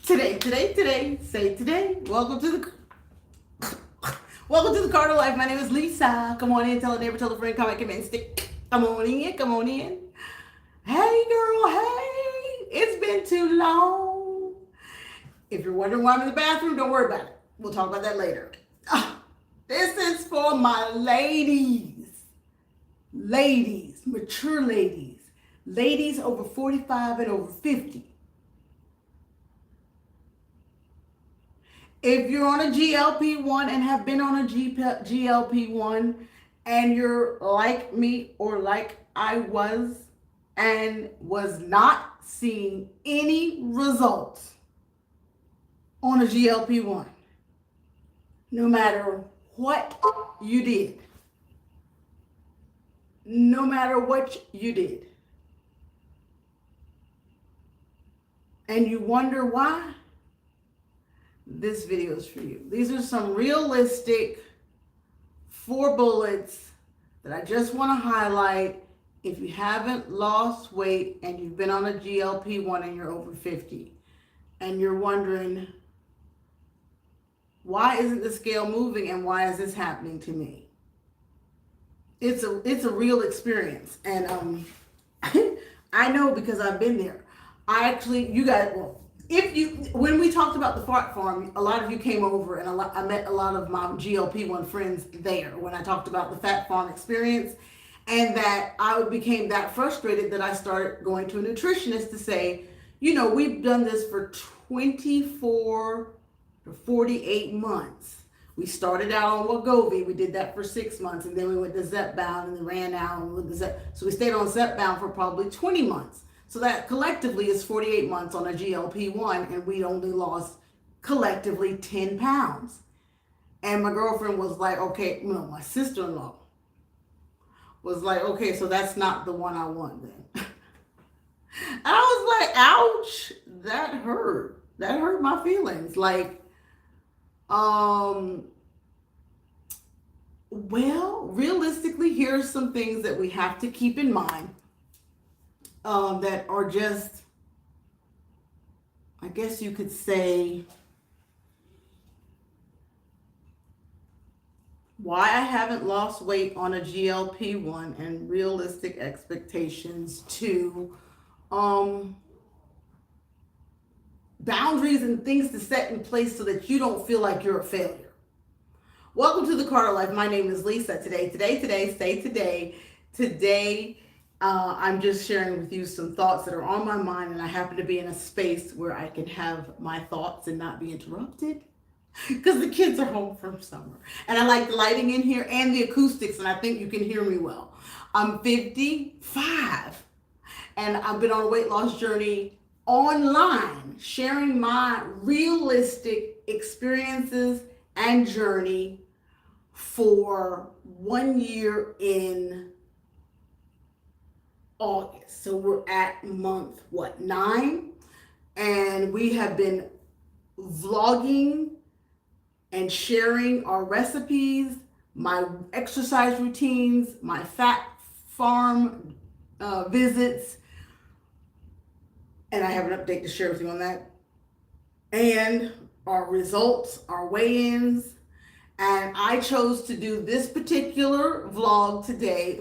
Today. Welcome to the Carter Life. My name is Lisa. Come on in, tell a neighbor, tell a friend, comment, comment, stick. Come on in. Hey girl, hey, it's been too long. If you're wondering why I'm in the bathroom, don't worry about it. We'll talk about that later. This is for my ladies. Ladies, mature ladies. Ladies over 45 and over 50. If you're on a GLP-1 and have been on a GLP-1 and you're like me or like I was and was not seeing any results on a GLP-1, no matter what you did, and you wonder why, this video is for you. These are some realistic 4 bullets that I just want to highlight if you haven't lost weight and you've been on a GLP-1 and you're over 50 and you're wondering, why isn't the scale moving and why is this happening to me? It's a real experience, and I know because I've been there. When we talked about the fart farm, a lot of you came over, and I met a lot of my GLP-1 friends there when I talked about the fat farm experience, and that I became that frustrated that I started going to a nutritionist to say, we've done this for 24 to 48 months. We started out on Wegovy. We did that for 6 months, and then we went to Zepbound, and then ran out and went to So we stayed on Zepbound for probably 20 months. So that collectively is 48 months on a GLP-1, and we only lost collectively 10 pounds. And my girlfriend was like, okay, my sister-in-law was like, okay, so that's not the one I want then. And I was like, ouch, that hurt. That hurt my feelings. Well, realistically, here's some things that we have to keep in mind. That are just, I guess you could say, why I haven't lost weight on a GLP-1 and realistic expectations to boundaries and things to set in place so that you don't feel like you're a failure. Welcome to the Carter Life. My name is Lisa. Today, I'm just sharing with you some thoughts that are on my mind, and I happen to be in a space where I can have my thoughts and not be interrupted because the kids are home from summer. And I like the lighting in here and the acoustics, and I think you can hear me well. I'm 55, and I've been on a weight loss journey online, sharing my realistic experiences and journey for 1 year in August. So we're at month 9, and we have been vlogging and sharing our recipes, my exercise routines, my fat farm visits, and I have an update to share with you on that, and our results, our weigh-ins. And I chose to do this particular vlog today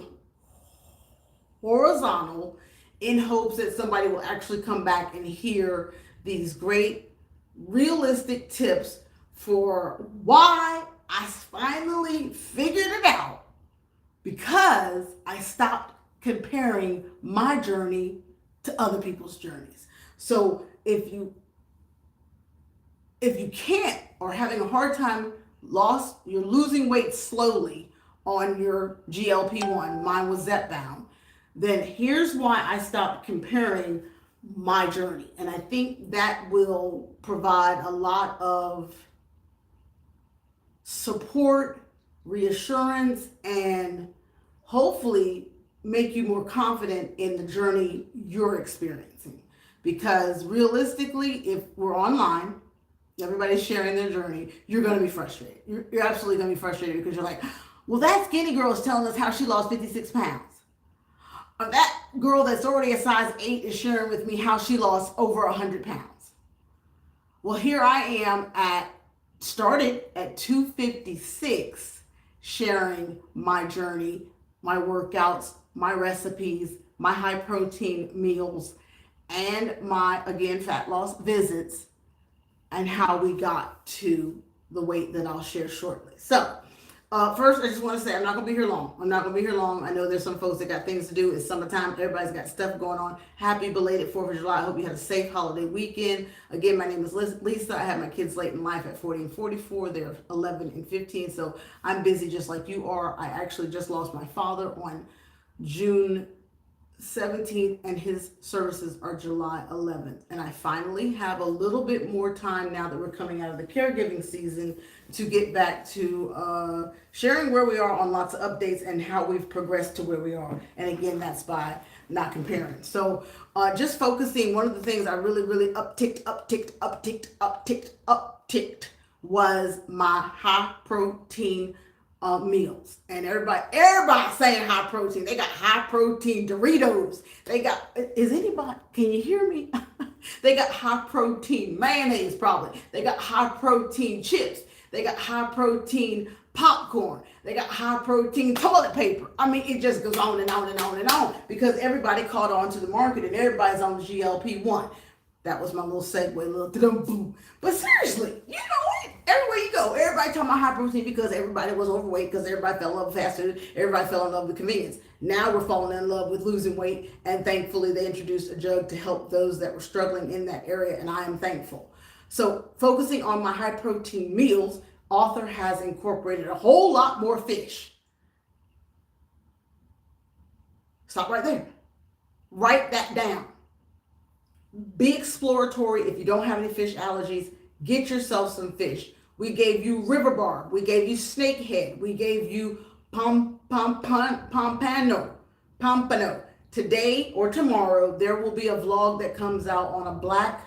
horizontal in hopes that somebody will actually come back and hear these great realistic tips for why I finally figured it out, because I stopped comparing my journey to other people's journeys. So if you can't, or having a hard time, you're losing weight slowly on your GLP-1, mine was Zepbound, then here's why I stopped comparing my journey. And I think that will provide a lot of support, reassurance, and hopefully make you more confident in the journey you're experiencing. Because realistically, if we're online, everybody's sharing their journey, you're going to be frustrated. You're absolutely going to be frustrated because you're like, well, that skinny girl is telling us how she lost 56 pounds. That girl that's already a size 8 is sharing with me how she lost over 100 pounds. Well, here I am started at 256, sharing my journey, my workouts, my recipes, my high protein meals, and my, again, fat loss visits, and how we got to the weight that I'll share shortly. So, first, I just want to say I'm not going to be here long. I'm not going to be here long. I know there's some folks that got things to do. It's summertime. Everybody's got stuff going on. Happy belated 4th of July. I hope you had a safe holiday weekend. Again, my name is Lisa. I have my kids late in life at 40 and 44. They're 11 and 15. So I'm busy just like you are. I actually just lost my father on June 17th, and his services are July 11th. And I finally have a little bit more time now that we're coming out of the caregiving season to get back to sharing where we are on lots of updates and how we've progressed to where we are. And again, that's by not comparing. So just focusing, one of the things I really upticked was my high protein meals. And everybody saying high protein. They got high protein Doritos. They got, can you hear me? They got high protein mayonnaise probably. They got high protein chips. They got high protein popcorn. They got high protein toilet paper. I mean, it just goes on and on and on and on because everybody caught on to the market and everybody's on GLP-1. That was my little segue, little boom. But seriously, you know what? Everywhere you go, everybody talking about high protein because everybody was overweight, because everybody fell in love with fast food, everybody fell in love with convenience. Now we're falling in love with losing weight, and thankfully they introduced a drug to help those that were struggling in that area, and I am thankful. So focusing on my high protein meals, author has incorporated a whole lot more fish. Stop right there. Write that down. Be exploratory. If you don't have any fish allergies, get yourself some fish. We gave you river barb. We gave you snakehead. We gave you pompano. Today or tomorrow, there will be a vlog that comes out on a black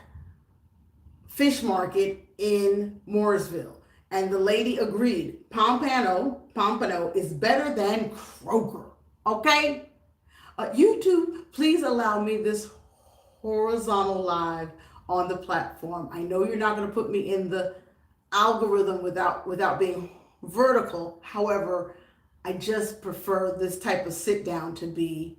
fish market in Mooresville. And the lady agreed. Pompano is better than Kroger. Okay? YouTube, please allow me this horizontal live on the platform. I know you're not going to put me in the algorithm without being vertical. However, I just prefer this type of sit down to be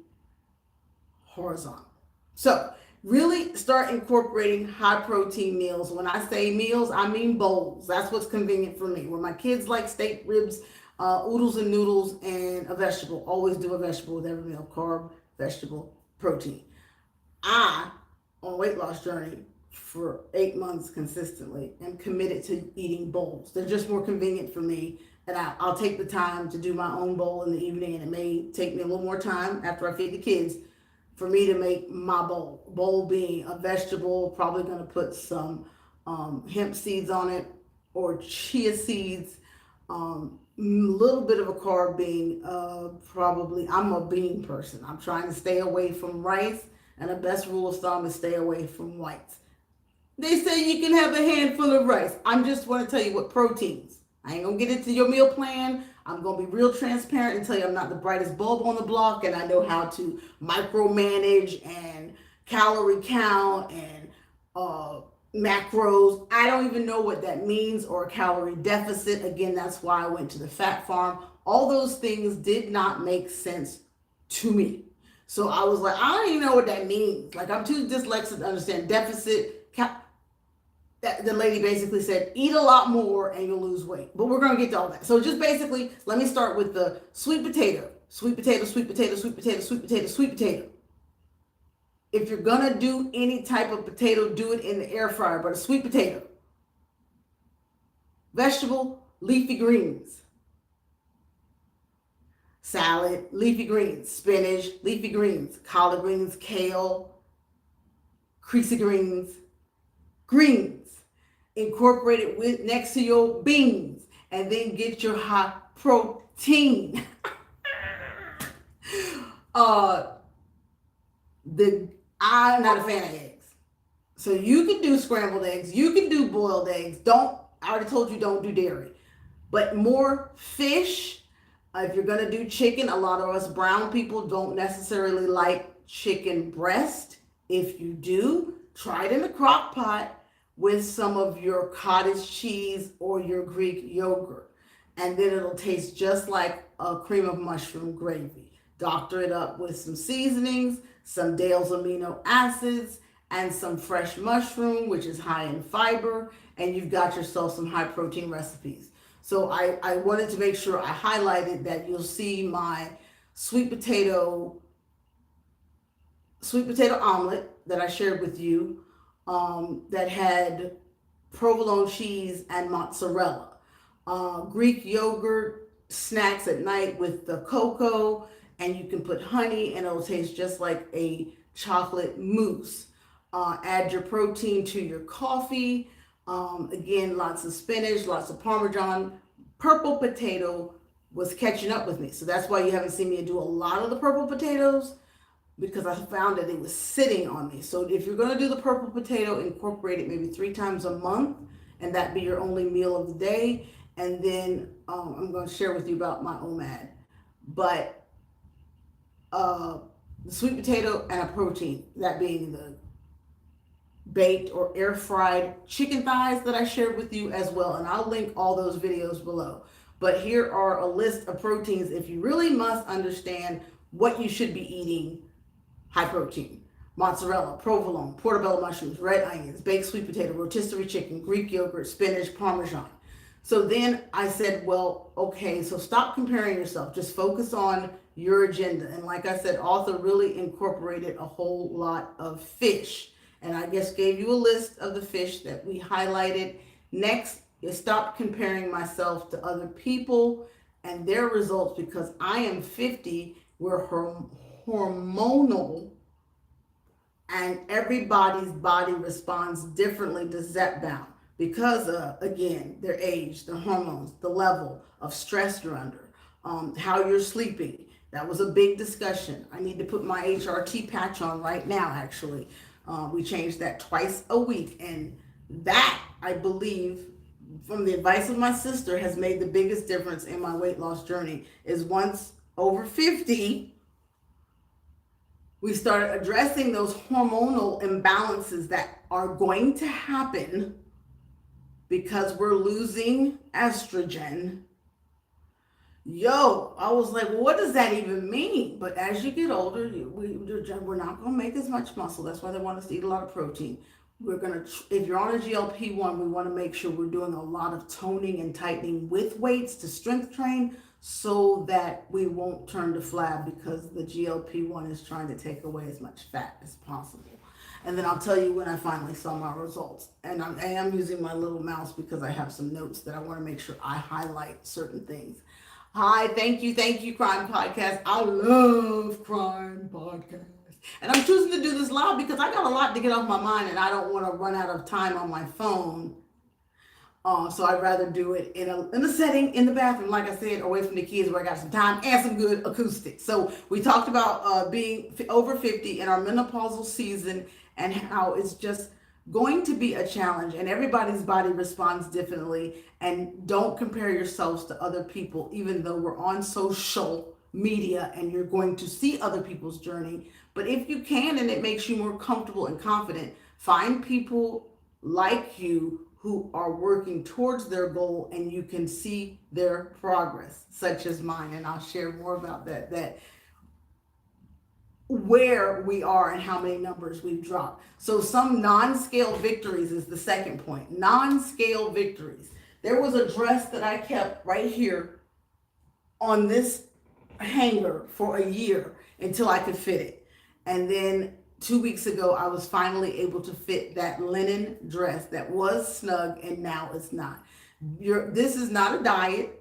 horizontal. So really start incorporating high protein meals. When I say meals, I mean bowls. That's what's convenient for me. Where my kids like steak, ribs, oodles and noodles, and a vegetable. Always do a vegetable with every meal. Carb, vegetable, protein. I, on a weight loss journey for 8 months consistently, am committed to eating bowls. They're just more convenient for me. And I'll take the time to do my own bowl in the evening, and it may take me a little more time after I feed the kids for me to make my bowl. Bowl being a vegetable, probably going to put some hemp seeds on it or chia seeds. Little bit of a carb being probably, I'm a bean person. I'm trying to stay away from rice, and the best rule of thumb is stay away from whites. They say you can have a handful of rice. I'm just want to tell you what proteins. I ain't going to get into your meal plan. I'm going to be real transparent and tell you I'm not the brightest bulb on the block, and I know how to micromanage and calorie count and macros. I don't even know what that means, or a calorie deficit. Again, that's why I went to the fat farm. All those things did not make sense to me. So I was like, I don't even know what that means. Like, I'm too dyslexic to understand deficit. The lady basically said, eat a lot more and you'll lose weight. But we're going to get to all that. So just basically, let me start with the sweet potato. Sweet potato, sweet potato, sweet potato, sweet potato, sweet potato. If you're going to do any type of potato, do it in the air fryer. But a sweet potato. Vegetable, leafy greens. Salad, leafy greens. Spinach, leafy greens. Collard greens, kale, creasy greens. Greens. Incorporate it with next to your beans, and then get your high protein. I'm not a fan of eggs. So you can do scrambled eggs, you can do boiled eggs. I already told you don't do dairy. But more fish. If you're gonna do chicken, a lot of us brown people don't necessarily like chicken breast. If you do, try it in the crock pot with some of your cottage cheese or your Greek yogurt. And then it'll taste just like a cream of mushroom gravy. Doctor it up with some seasonings, some Dale's amino acids, and some fresh mushroom, which is high in fiber, and you've got yourself some high protein recipes. So I wanted to make sure I highlighted that. You'll see my sweet potato omelet that I shared with you, that had provolone cheese and mozzarella. Greek yogurt snacks at night with the cocoa, and you can put honey, and it'll taste just like a chocolate mousse. Add your protein to your coffee. Again, lots of spinach, lots of Parmesan. Purple potato was catching up with me, so that's why you haven't seen me do a lot of the purple potatoes, because I found that it was sitting on me. So if you're going to do the purple potato, incorporate it maybe 3 times a month, and that be your only meal of the day. And then I'm going to share with you about my OMAD. But the sweet potato and a protein, that being the baked or air fried chicken thighs that I shared with you as well. And I'll link all those videos below. But here are a list of proteins if you really must understand what you should be eating. High protein: mozzarella, provolone, portobello mushrooms, red onions, baked sweet potato, rotisserie chicken, Greek yogurt, spinach, Parmesan. So then I said, well, okay, so stop comparing yourself. Just focus on your agenda. And like I said, author really incorporated a whole lot of fish. And I just gave you a list of the fish that we highlighted. Next is stop comparing myself to other people and their results, because I am 50. We're hormonal, and everybody's body responds differently to Zepbound because of, again, their age, the hormones, the level of stress you're under, how you're sleeping. That was a big discussion. I need to put my HRT patch on right now, actually. We changed that twice a week, and that, I believe, from the advice of my sister, has made the biggest difference in my weight loss journey. Is once over 50, we started addressing those hormonal imbalances that are going to happen because we're losing estrogen. I was like, well, what does that even mean? But as you get older, we're not going to make as much muscle. That's why they want us to eat a lot of protein. If you're on a GLP-1, we want to make sure we're doing a lot of toning and tightening with weights to strength train, so that we won't turn to flab, because the GLP-1 is trying to take away as much fat as possible. And then I'll tell you when I finally saw my results. And I am using my little mouse because I have some notes that I want to make sure I highlight certain things. Hi, thank you, Crime Podcast. I love Crime Podcast. And I'm choosing to do this live because I got a lot to get off my mind, and I don't want to run out of time on my phone. So I'd rather do it in a setting in the bathroom, like I said, away from the kids, where I got some time and some good acoustics. So we talked about being over 50 in our menopausal season, and how it's just going to be a challenge, and everybody's body responds differently. And don't compare yourselves to other people, even though we're on social media and you're going to see other people's journey. But if you can, and it makes you more comfortable and confident, find people like you who are working towards their goal, and you can see their progress, such as mine. And I'll share more about that where we are and how many numbers we've dropped. So some non-scale victories is the second point. Non-scale victories. There was a dress that I kept right here on this hanger for a year until I could fit it. And then 2 weeks ago, I was finally able to fit that linen dress that was snug, and now it's not. This is not a diet.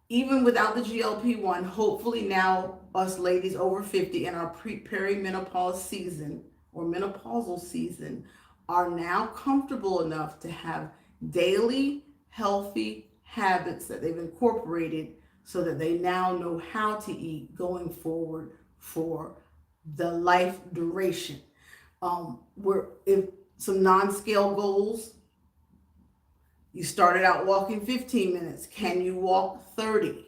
Even without the GLP-1, hopefully now us ladies over 50 in our perimenopause season or menopausal season are now comfortable enough to have daily healthy habits that they've incorporated, so that they now know how to eat going forward for the life duration. We're in some non-scale goals. You started out walking 15 minutes. Can you walk 30?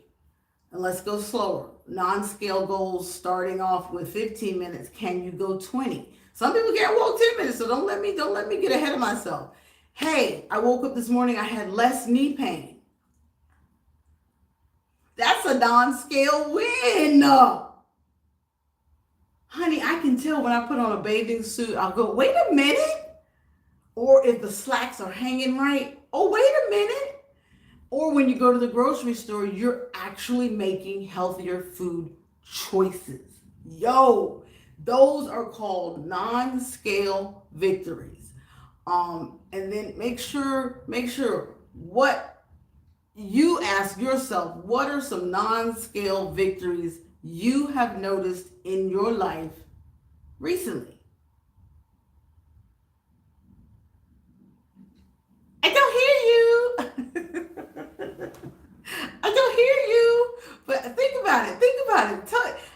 And let's go slower. Non-scale goals starting off with 15 minutes. Can you go 20? Some people can't walk 10 minutes, so don't let me get ahead of myself. Hey, I woke up this morning, I had less knee pain. That's a non-scale win. Honey, I can tell when I put on a bathing suit, I'll go, wait a minute. Or if the slacks are hanging right, oh, wait a minute. Or when you go to the grocery store, you're actually making healthier food choices. Yo, those are called non-scale victories. And then make sure what you ask yourself, what are some non-scale victories you have noticed in your life recently? I don't hear you. I don't hear you. But think about it. Think about it.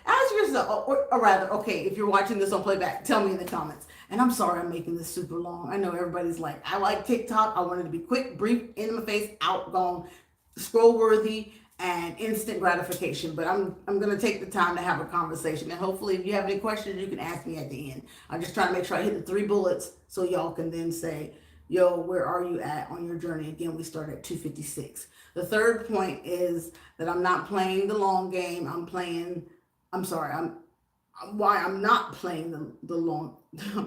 Ask yourself, or rather, okay, if you're watching this on playback, tell me in the comments. And I'm sorry I'm making this super long. I know everybody's like, I like TikTok. I want it to be quick, brief, in my face, out, gone, scroll worthy, and instant gratification. But I'm gonna take the time to have a conversation. And hopefully if you have any questions, you can ask me at the end. I'm just trying to make sure I hit the 3 bullets so y'all can then say, yo, where are you at on your journey? Again, we start at 256. The third point is that I'm not playing the long game. I'm sorry, why I'm not playing the long,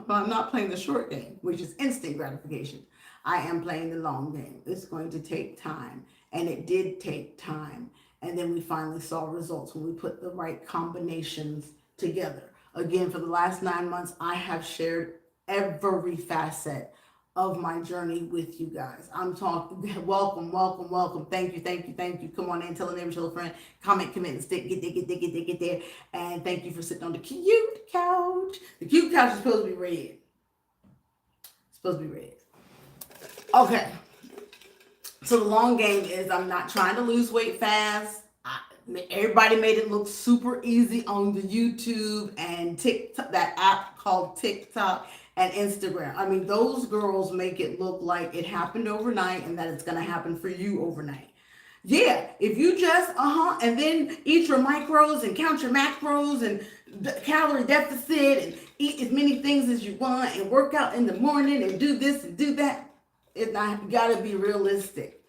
I'm not playing the short game, which is instant gratification. I am playing the long game. It's going to take time, and it did take time. And then we finally saw results when we put the right combinations together. Again, for the last 9 months, I have shared every facet of my journey with you guys. I'm talking, welcome, welcome, welcome. Thank you, thank you, thank you. Come on in, tell a neighbor, tell a friend, comment, commit, and stick, get there. And thank you for sitting on the cute couch. The cute couch is supposed to be red. It's supposed to be red. Okay. So the long game is I'm not trying to lose weight fast. Everybody made it look super easy on the YouTube and TikTok, that app called TikTok and Instagram. I mean, those girls make it look like it happened overnight and that it's going to happen for you overnight. Yeah, if you just, and then eat your micros and count your macros and calorie deficit and eat as many things as you want and work out in the morning and do this and do that, you got to be realistic.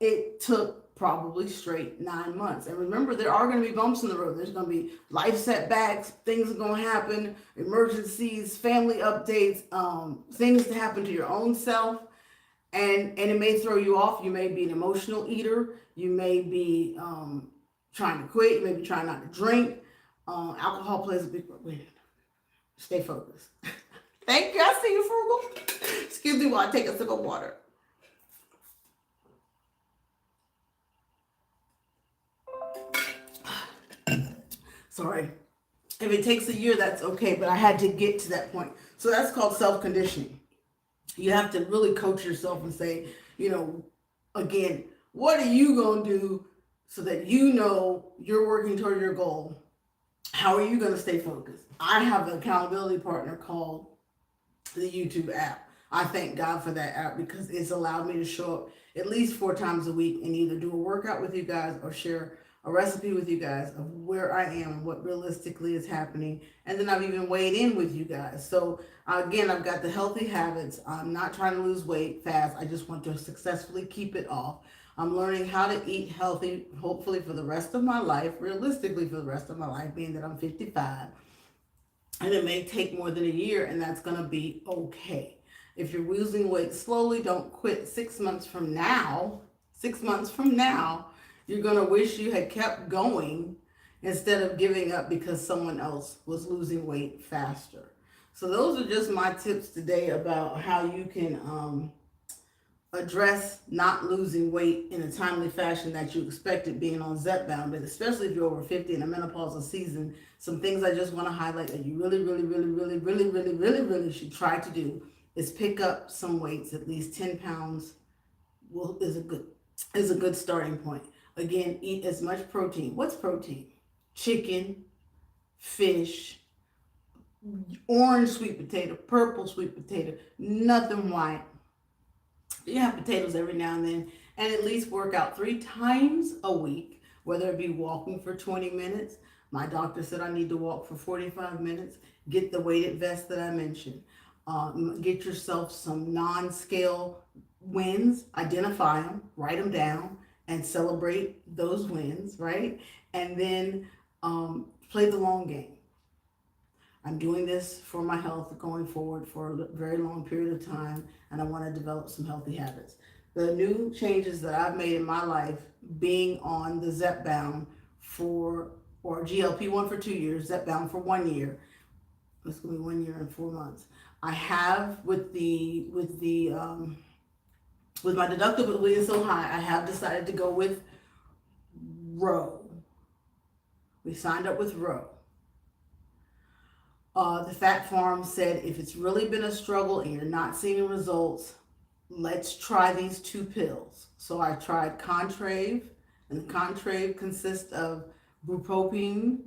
It took probably straight 9 months. And remember, there are going to be bumps in the road. There's going to be life setbacks. Things are going to happen, emergencies, family updates, things to happen to your own self. And it may throw you off. You may be an emotional eater. You may be trying to quit. You may be trying not to drink. Alcohol plays a big role. Stay focused. Thank you. I see you, Frugal. Excuse me while I take a sip of water. Sorry. If it takes a year, that's okay, but I had to get to that point. So that's called self-conditioning. You have to really coach yourself and say, again, what are you going to do so that you know you're working toward your goal? How are you going to stay focused? I have an accountability partner called the YouTube app. I thank God for that app because it's allowed me to show up at least 4 times a week and either do a workout with you guys or share a recipe with you guys of where I am and what realistically is happening. And then I've even weighed in with you guys. So again, I've got the healthy habits. I'm not trying to lose weight fast. I just want to successfully keep it off. I'm learning how to eat healthy, hopefully for the rest of my life, realistically for the rest of my life, being that I'm 55. And it may take more than a year, and that's going to be okay. If you're losing weight slowly, don't quit. 6 months from now, you're going to wish you had kept going instead of giving up because someone else was losing weight faster. So those are just my tips today about how you can address not losing weight in a timely fashion that you expected being on Zepbound. But especially if you're over 50 in a menopausal season, some things I just want to highlight that you really should try to do is pick up some weights. At least 10 pounds is a good starting point. Again, eat as much protein. What's protein? Chicken, fish, orange sweet potato, purple sweet potato, nothing white. You have potatoes every now and then, and at least work out 3 times a week, whether it be walking for 20 minutes. My doctor said I need to walk for 45 minutes. Get the weighted vest that I mentioned. Get yourself some non-scale wins, identify them, write them down, and celebrate those wins, right? And then play the long game. I'm doing this for my health going forward for a very long period of time, and I want to develop some healthy habits. The new changes that I've made in my life, being on the Zepbound for, or GLP-1 for 2 years, Zepbound for 1 year, it's going to be 1 year and 4 months. I have with my deductible being so high, I have decided to go with Row. We signed up with Row. The Fat Farm said if it's really been a struggle and you're not seeing results, let's try these two pills. So I tried Contrave, and the Contrave consists of bupropion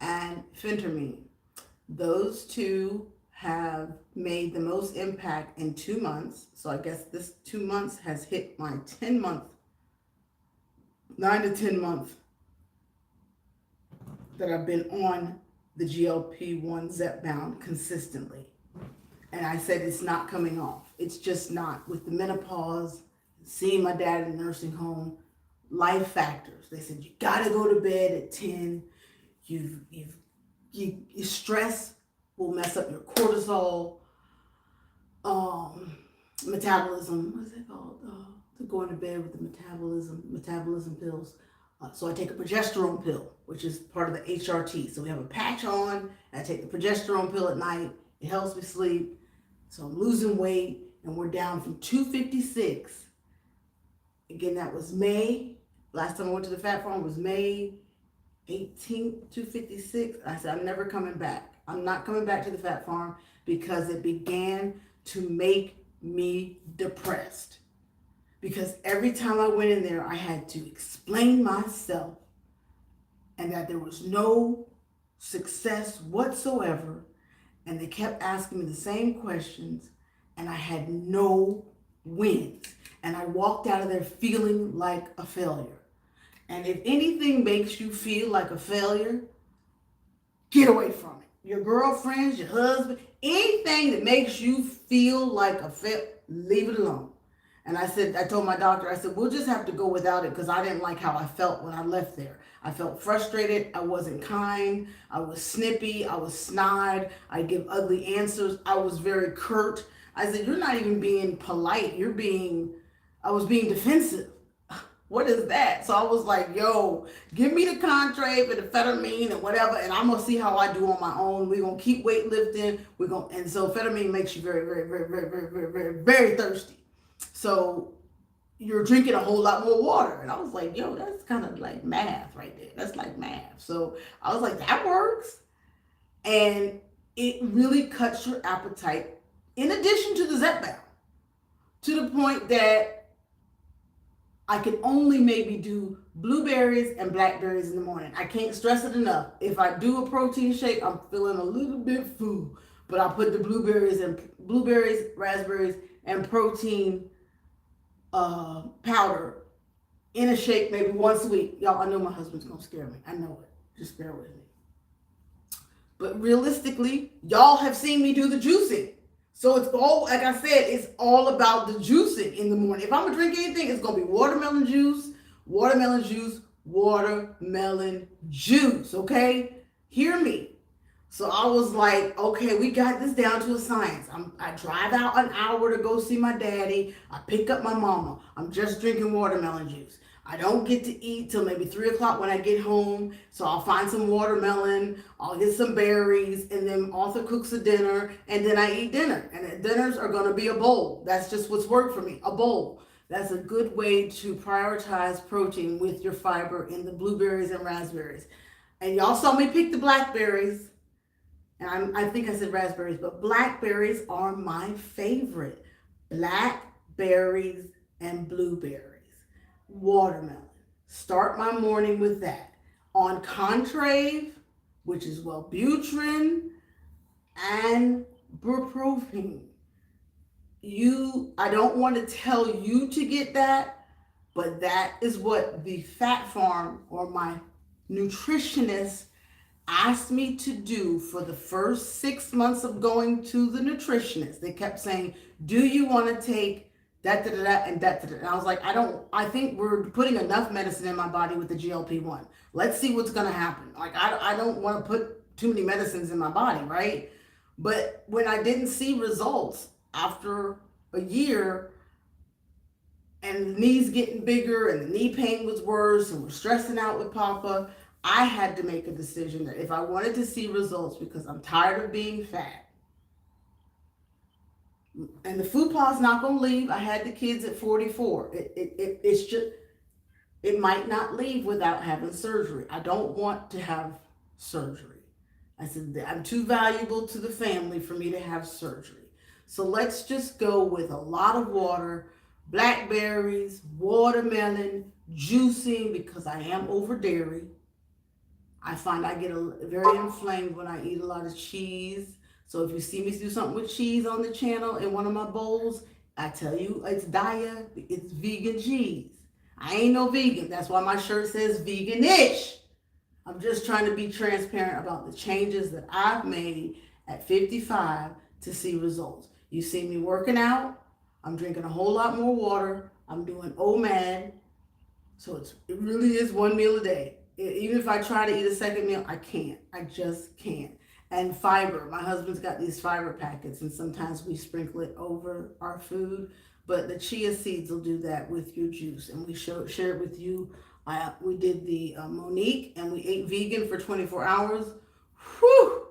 and phentermine. Those two have made the most impact in 2 months. So I guess this 2 months has hit my 9 to 10 month that I've been on the GLP-1 Zepbound consistently. And I said it's not coming off. It's just not. With the menopause, seeing my dad in the nursing home, life factors. They said you gotta go to bed at 10. Your stress will mess up your cortisol, metabolism. What is it called? To go into bed with the metabolism pills. So I take a progesterone pill, which is part of the HRT. So we have a patch on, and I take the progesterone pill at night. It helps me sleep. So I'm losing weight, and we're down from 256. Again, that was May. Last time I went to the Fat Farm was May 18th, 256. I said, I'm never coming back. I'm not coming back to the Fat Farm because it began to make me depressed. Because every time I went in there, I had to explain myself and that there was no success whatsoever. And they kept asking me the same questions, and I had no wins. And I walked out of there feeling like a failure. And if anything makes you feel like a failure, get away from it. Your girlfriends, your husband, anything that makes you feel like a failure, leave it alone. And I told my doctor, I said, we'll just have to go without it because I didn't like how I felt when I left there. I felt frustrated. I wasn't kind. I was snippy. I was snide. I give ugly answers. I was very curt. I said, you're not even being polite. I was being defensive. What is that? So I was like, yo, give me the Contrave and the phentermine and whatever, and I'm going to see how I do on my own. We're going to keep weightlifting. And so phentermine makes you very, very, very, very, very, very, very, very thirsty. So you're drinking a whole lot more water. And I was like, yo, that's kind of like math right there. That's like math. So I was like, that works. And it really cuts your appetite in addition to the Zepbound, to the point that I can only maybe do blueberries and blackberries in the morning. I can't stress it enough. If I do a protein shake, I'm feeling a little bit full, but I put the blueberries, raspberries, and protein powder in a shake maybe once a week. Y'all, I know my husband's gonna scare me. I know it. Just bear with me. But realistically, y'all have seen me do the juicing. So it's all, like I said, it's all about the juicing in the morning. If I'm gonna drink anything, it's gonna be watermelon juice, watermelon juice, watermelon juice, okay? Hear me. So I was like, okay, we got this down to a science. I drive out an hour to go see my daddy. I pick up my mama. I'm just drinking watermelon juice. I don't get to eat till maybe 3 o'clock when I get home. So I'll find some watermelon, I'll get some berries, and then Arthur cooks a dinner, and then I eat dinner. And the dinners are gonna be a bowl. That's just what's worked for me, a bowl. That's a good way to prioritize protein with your fiber in the blueberries and raspberries. And y'all saw me pick the blackberries. And I think I said raspberries, but blackberries are my favorite. Blackberries and blueberries. Watermelon. Start my morning with that. On Contrave, which is Wellbutrin and bupropion. I don't want to tell you to get that, but that is what the Fat Farm or my nutritionist asked me to do for the first 6 months of going to the nutritionist. They kept saying, "Do you want to take that, da, da, da, and that, da, da." And I was like, I think we're putting enough medicine in my body with the GLP-1. Let's see what's going to happen. Like, I don't want to put too many medicines in my body, right? But when I didn't see results after a year, and the knees getting bigger and the knee pain was worse and we're stressing out with Papa, I had to make a decision that if I wanted to see results, because I'm tired of being fat, and the food paw's not going to leave. I had the kids at 44. It's just, it might not leave without having surgery. I don't want to have surgery. I said, I'm too valuable to the family for me to have surgery. So let's just go with a lot of water, blackberries, watermelon, juicing, because I am over dairy. I find I get very inflamed when I eat a lot of cheese. So if you see me do something with cheese on the channel in one of my bowls, I tell you it's diet, it's vegan cheese. I ain't no vegan. That's why my shirt says vegan-ish. I'm just trying to be transparent about the changes that I've made at 55 to see results. You see me working out. I'm drinking a whole lot more water. I'm doing OMAD. So it really is one meal a day. Even if I try to eat a second meal, I can't. I just can't. And fiber. My husband's got these fiber packets, and sometimes we sprinkle it over our food. But the chia seeds will do that with your juice. And we share it with you. We did the Monique, and we ate vegan for 24 hours. Whew!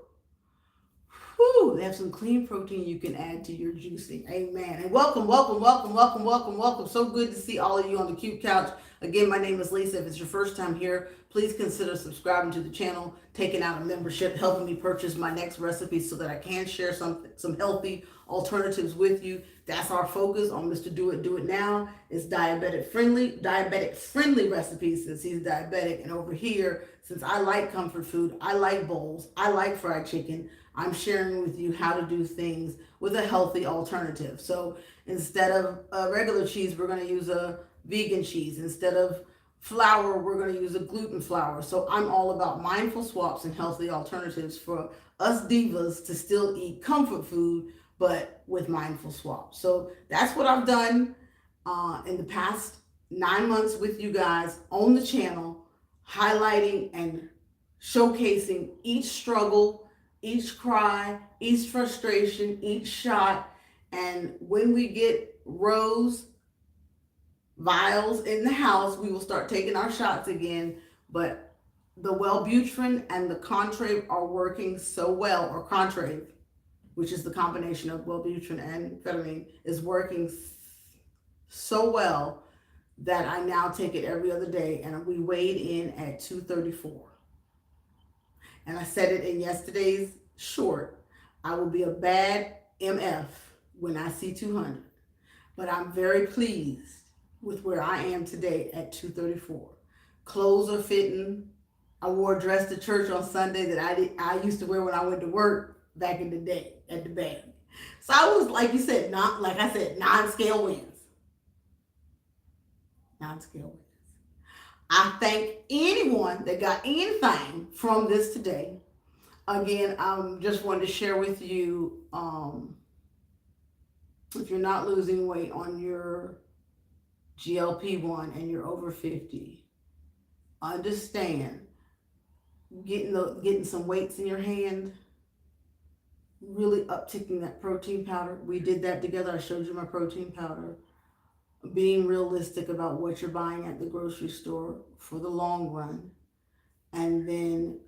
Whew, they have some clean protein you can add to your juicing. Amen. And welcome, welcome, welcome, welcome, welcome, welcome. So good to see all of you on the Cute Couch. Again, my name is Lisa. If it's your first time here, please consider subscribing to the channel, taking out a membership, helping me purchase my next recipe so that I can share some healthy alternatives with you. That's our focus on Mr. Do It Now. It's diabetic friendly recipes since he's diabetic. And over here, since I like comfort food, I like bowls, I like fried chicken, I'm sharing with you how to do things with a healthy alternative. So instead of a regular cheese, we're going to use a vegan cheese. Instead of flour, we're going to use a gluten flour. So I'm all about mindful swaps and healthy alternatives for us divas to still eat comfort food, but with mindful swaps. So that's what I've done in the past 9 months with you guys on the channel, highlighting and showcasing each struggle, each cry, each frustration, each shot. And when we get rose vials in the house, we will start taking our shots again. But the Wellbutrin and the Contrave are working so well, or Contrave, which is the combination of Wellbutrin and amphetamine, is working so well that I now take it every other day. And we weighed in at 234. And I said it in yesterday's short, I will be a bad MF when I see 200. But I'm very pleased with where I am today at 234. Clothes are fitting. I wore a dress to church on Sunday that I used to wear when I went to work back in the day at the bank. So I was, like I said, non-scale wins. Non-scale wins. I thank anyone that got anything from this today. Again, I just wanted to share with you, if you're not losing weight on your GLP-1 and you're over 50, understand getting some weights in your hand, really upticking that protein powder. We did that together. I showed you my protein powder. Being realistic about what you're buying at the grocery store for the long run, and then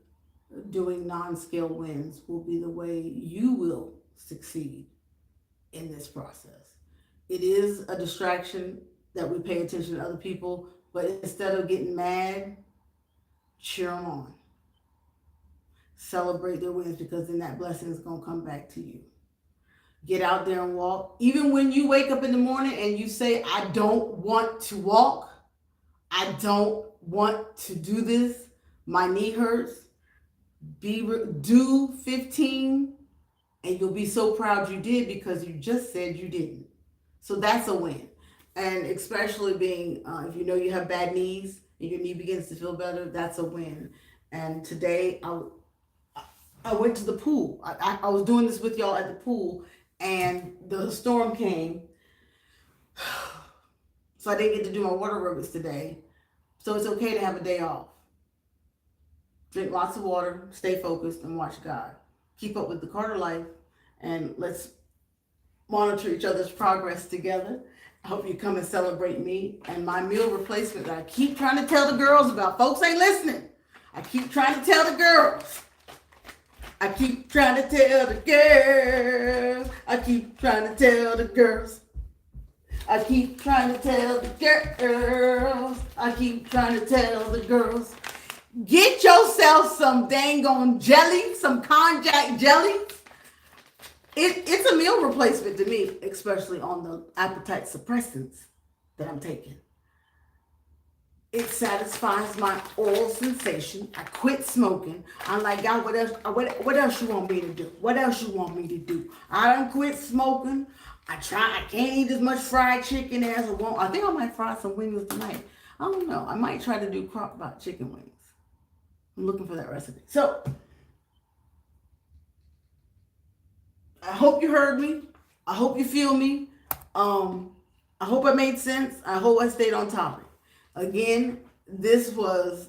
doing non-scale wins will be the way you will succeed in this process. It is a distraction that we pay attention to other people, but instead of getting mad, cheer them on. Celebrate their wins, because then that blessing is going to come back to you. Get out there and walk. Even when you wake up in the morning and you say, I don't want to walk, I don't want to do this, my knee hurts, do 15, and you'll be so proud you did, because you just said you didn't. So that's a win. And especially being, if you know you have bad knees and your knee begins to feel better, that's a win. And today I went to the pool. I was doing this with y'all at the pool, and the storm came. So I didn't get to do my water aerobics today. So it's okay to have a day off. Drink lots of water, stay focused, and watch God. Keep up with the Carter life, and let's monitor each other's progress together. I hope you come and celebrate me and my meal replacement that I keep trying to tell the girls about. Folks ain't listening. I keep trying to tell the girls. I keep trying to tell the girls. I keep trying to tell the girls. I keep trying to tell the girls. I keep trying to tell the girls. Get yourself some dang on jelly, some konjac jelly. It's a meal replacement to me, especially on the appetite suppressants that I'm taking. It satisfies my oral sensation. I quit smoking. I'm like, God, what else you want me to do? What else you want me to do? I done quit smoking. I can't eat as much fried chicken as I want. I think I might fry some wings tonight. I don't know. I might try to do crock pot chicken wings. I'm looking for that recipe. So, I hope you heard me. I hope you feel me. I hope I made sense. I hope I stayed on topic. Again, this was,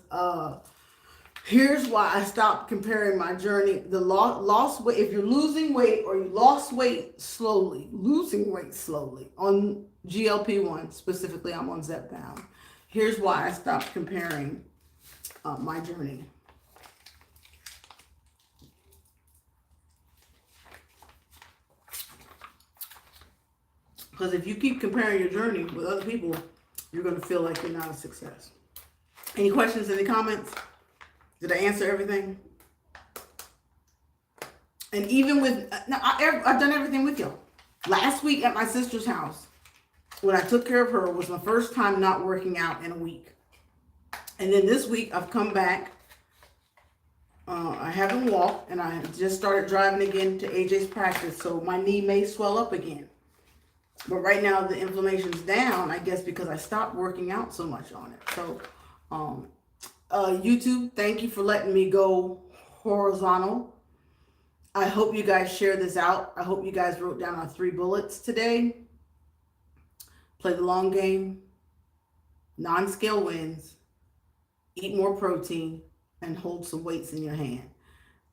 here's why I stopped comparing my journey. The lost weight, if you're losing weight or you lost weight slowly, losing weight slowly on GLP-1, specifically I'm on Zepbound. Here's why I stopped comparing my journey. Because if you keep comparing your journey with other people, you're going to feel like you're not a success. Any questions, any comments? Did I answer everything? And even with, I've done everything with y'all. Last week at my sister's house, when I took care of her, was my first time not working out in a week. And then this week, I've come back. I haven't walked, and I just started driving again to AJ's practice, so my knee may swell up again. But right now, the inflammation's down, I guess, because I stopped working out so much on it. So, YouTube, thank you for letting me go horizontal. I hope you guys share this out. I hope you guys wrote down our 3 bullets today. Play the long game. Non-scale wins. Eat more protein. And hold some weights in your hand.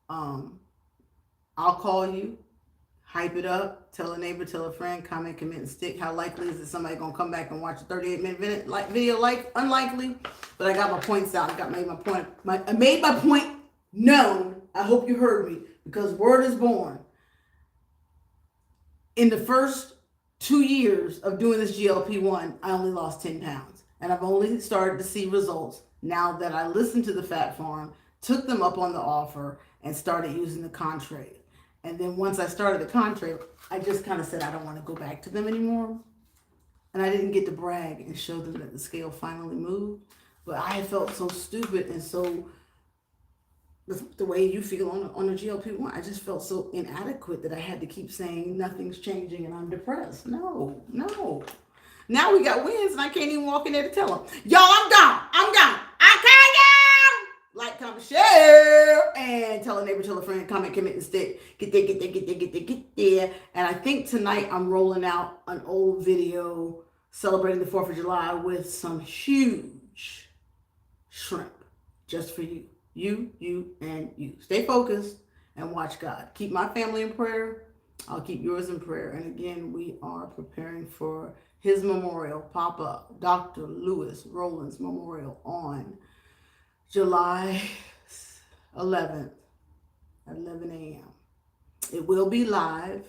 I'll call you. Hype it up. Tell a neighbor, tell a friend, comment, commit, and stick. How likely is it somebody going to come back and watch a 38-minute video? Unlikely. But I got my points out. I made my point known. I hope you heard me, because word is born. In the first 2 years of doing this GLP-1, I only lost 10 pounds. And I've only started to see results now that I listened to the Fat Farm, took them up on the offer, and started using the Contrave. And then once I started the Contrave, I just kind of said I don't want to go back to them anymore. And I didn't get to brag and show them that the scale finally moved. But I felt so stupid, and so the way you feel on a GLP-1, I just felt so inadequate that I had to keep saying nothing's changing and I'm depressed. No. Now we got wins, and I can't even walk in there to tell them, yo, I'm gone. I can't. Like, comment, share, and tell a neighbor, tell a friend, comment, commit, and stick. Get there. And I think tonight I'm rolling out an old video celebrating the 4th of July with some huge shrimp just for you. You, and you. Stay focused and watch God. Keep my family in prayer. I'll keep yours in prayer. And again, we are preparing for his memorial, Papa Dr. Lewis Rowland's memorial, on July 11th at 11 a.m. It will be live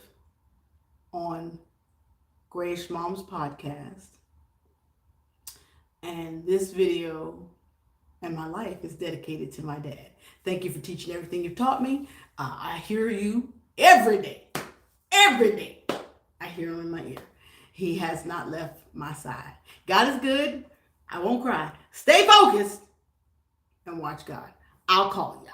on Grayish Mom's podcast. And this video and my life is dedicated to my dad. Thank you for teaching everything you've taught me. I hear you every day. I hear him in my ear. He has not left my side. God is good. I won't cry. Stay focused and watch God. I'll call you.